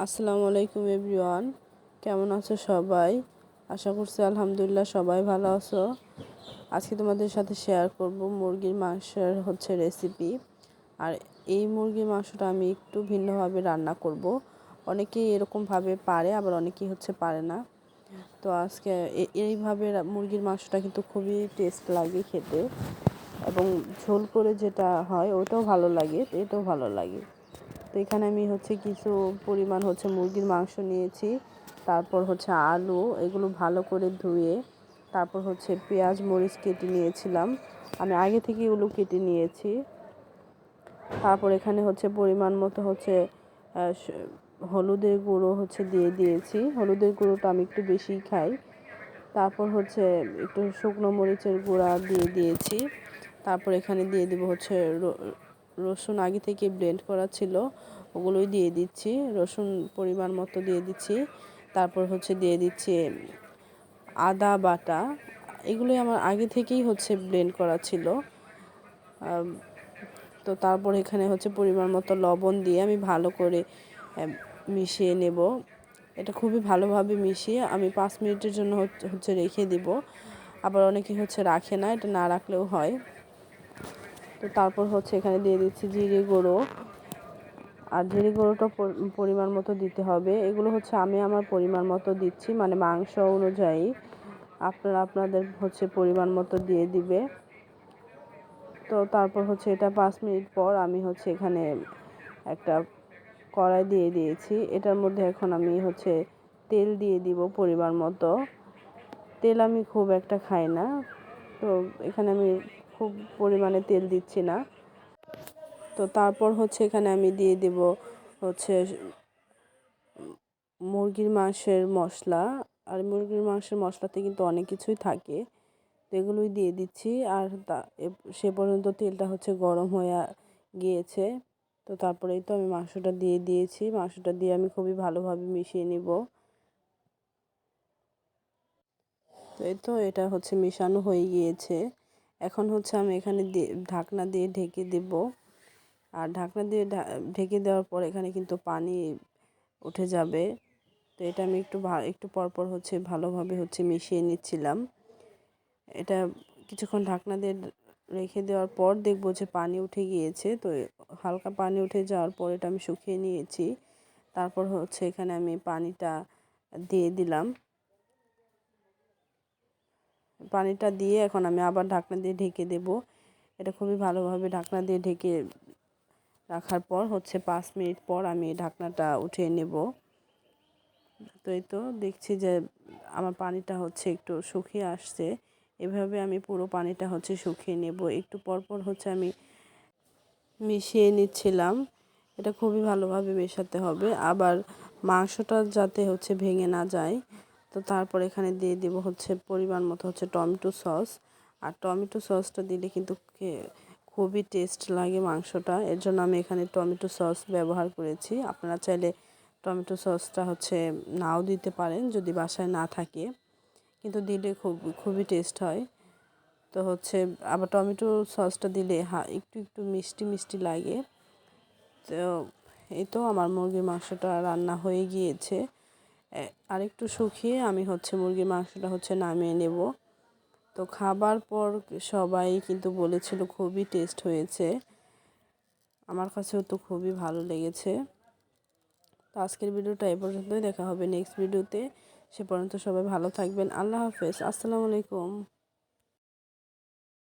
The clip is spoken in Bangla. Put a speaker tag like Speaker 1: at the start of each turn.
Speaker 1: আসসালামু আলাইকুম এভরিওয়ান, কেমন আছো সবাই? আশা করছি আলহামদুলিল্লাহ সবাই ভালো আছো। আজকে তোমাদের সাথে শেয়ার করব মুরগির মাংসের রেসিপি। আর এই মুরগির মাংসটা আমি একটু ভিন্নভাবে রান্না করব। অনেকেই এরকমভাবে পারে, আবার অনেকেই পারে না। তো আজকে এইভাবে মুরগির মাংসটা কিন্তু খুবই টেস্ট লাগে খেতে, এবং ঝোল করে যেটা হয় ওটাও ভালো লাগে, এটাও ভালো লাগে। তো এখানে আমি কিছু পরিমাণ মুরগির মাংস নিয়েছি, তারপর আলু, এগুলো ভালো করে ধুয়ে, তারপর পেঁয়াজ মরিচ কেটে নিয়েছিলাম, আমি আগে থেকে এগুলো কেটে নিয়েছি। তারপর এখানে পরিমাণ মতো হলুদের গুঁড়ো দিয়ে দিয়েছি। হলুদের গুঁড়োটা আমি একটু বেশিই খাই। তারপর একটু শুকনো মরিচের গুঁড়া দিয়ে দিয়েছি। তারপর এখানে দিয়ে দেবো রসুন, আগে থেকে ব্লেন্ড করা ছিল, ওগুলোই দিয়ে দিচ্ছি। রসুন পরিমাণ মতো দিয়ে দিচ্ছি। তারপর দিয়ে দিচ্ছি আদা বাটা, এগুলোই আমার আগে থেকেই ব্লেন্ড করা ছিল। তো তারপর এখানে পরিমাণ মতো লবণ দিয়ে আমি ভালো করে মিশিয়ে নেব। এটা খুবই ভালোভাবে মিশিয়ে আমি 5 মিনিটের জন্য রেখে দিব। আবার অনেকে রাখে না, এটা না রাখলেও হয়। তো তারপর এখানে দিয়ে দিচ্ছি জিরে গুঁড়ো, আর জিরে গুঁড়োটা পরিমাণ মতো দিতে হবে। এগুলো আমি আমার পরিমাণ মতো দিচ্ছি, মানে মাংস অনুযায়ী আপনারা আপনাদের পরিমাণ মতো দিয়ে দিবে। তো তারপর এটা 5 মিনিট পর আমি এখানে একটা কড়াই দিয়ে দিয়েছি। এটার মধ্যে এখন আমি তেল দিয়ে দিব পরিমাণ মতো। তেল আমি খুব একটা খাই না, তো এখানে আমি খুব পরিমাণে তেল দিচ্ছি না। তো তারপর এখানে আমি দিয়ে দেব মুরগির মাংসের মশলা। আর মুরগির মাংসের মশলাতে কিন্তু অনেক কিছুই থাকে, তো এগুলোই দিয়ে দিচ্ছি। আর সে পর্যন্ত তেলটা গরম হয়ে গিয়েছে। তো তারপরেই তো আমি মাংসটা দিয়ে দিয়েছি। মাংসটা দিয়ে আমি খুবই ভালোভাবে মিশিয়ে নিব। তো এই তো এটা মেশানো হয়ে গিয়েছে। এখন আমি এখানে ঢাকনা দিয়ে ঢেকে দেব। আর ঢাকনা দিয়ে ঢেকে দেওয়ার পর এখানে কিন্তু পানি উঠে যাবে। তো এটা আমি একটু পরপর ভালোভাবে মিশিয়ে নিচ্ছিলাম। এটা কিছুক্ষণ ঢাকনা দিয়ে রেখে দেওয়ার পর দেখব যে পানি উঠে গিয়েছে। তো হালকা পানি উঠে যাওয়ার পর এটা আমি শুকিয়ে নিয়েছি। তারপর এখানে আমি পানিটা দিয়ে দিলাম। পানিটা দিয়ে এখন আমি আবার ঢাকনা দিয়ে ঢেকে দেব। এটা খুবই ভালোভাবে ঢাকনা দিয়ে ঢেকে রাখার পর 5 মিনিট পর আমি ঢাকনাটা উঠিয়ে নেব। তো এই তো দেখছি যে আমার পানিটা একটু শুকিয়ে আসছে। এভাবে আমি পুরো পানিটা শুকিয়ে নেব। একটু পরপর আমি মিশিয়ে নিচ্ছিলাম। এটা খুবই ভালোভাবে মেশাতে হবে, আবার মাংসটা যাতে ভেঙে না যায়। তো তারপর এখানে দিয়ে দেব পরিমাণ মতো টমেটো সস। আর টমেটো সসটা দিলে কিন্তু খুবই টেস্ট লাগে মাংসটা, এর জন্য আমি এখানে টমেটো সস ব্যবহার করেছি। আপনারা চাইলে টমেটো সসটা নাও দিতে পারেন যদি বাসায় না থাকে, কিন্তু দিলে খুবই টেস্ট হয়। তো আবার টমেটো সসটা দিলে একটু একটু মিষ্টি মিষ্টি লাগে। তো এই তো আমার মুরগির মাংসটা রান্না হয়ে গিয়েছে। আরেকটু শুকিয়ে আমি মুরগির মাংসটা নামিয়ে নেব। তো খাবার পর সবাই কিন্তু বলেছিল খুবই টেস্ট হয়েছে। আমার কাছেও তো খুবই ভালো লেগেছে। তো আজকের ভিডিওটা এ পর্যন্তই, দেখা হবে নেক্সট ভিডিওতে। সে পর্যন্ত সবাই ভালো থাকবেন। আল্লাহ হাফেজ, আসসালামু আলাইকুম।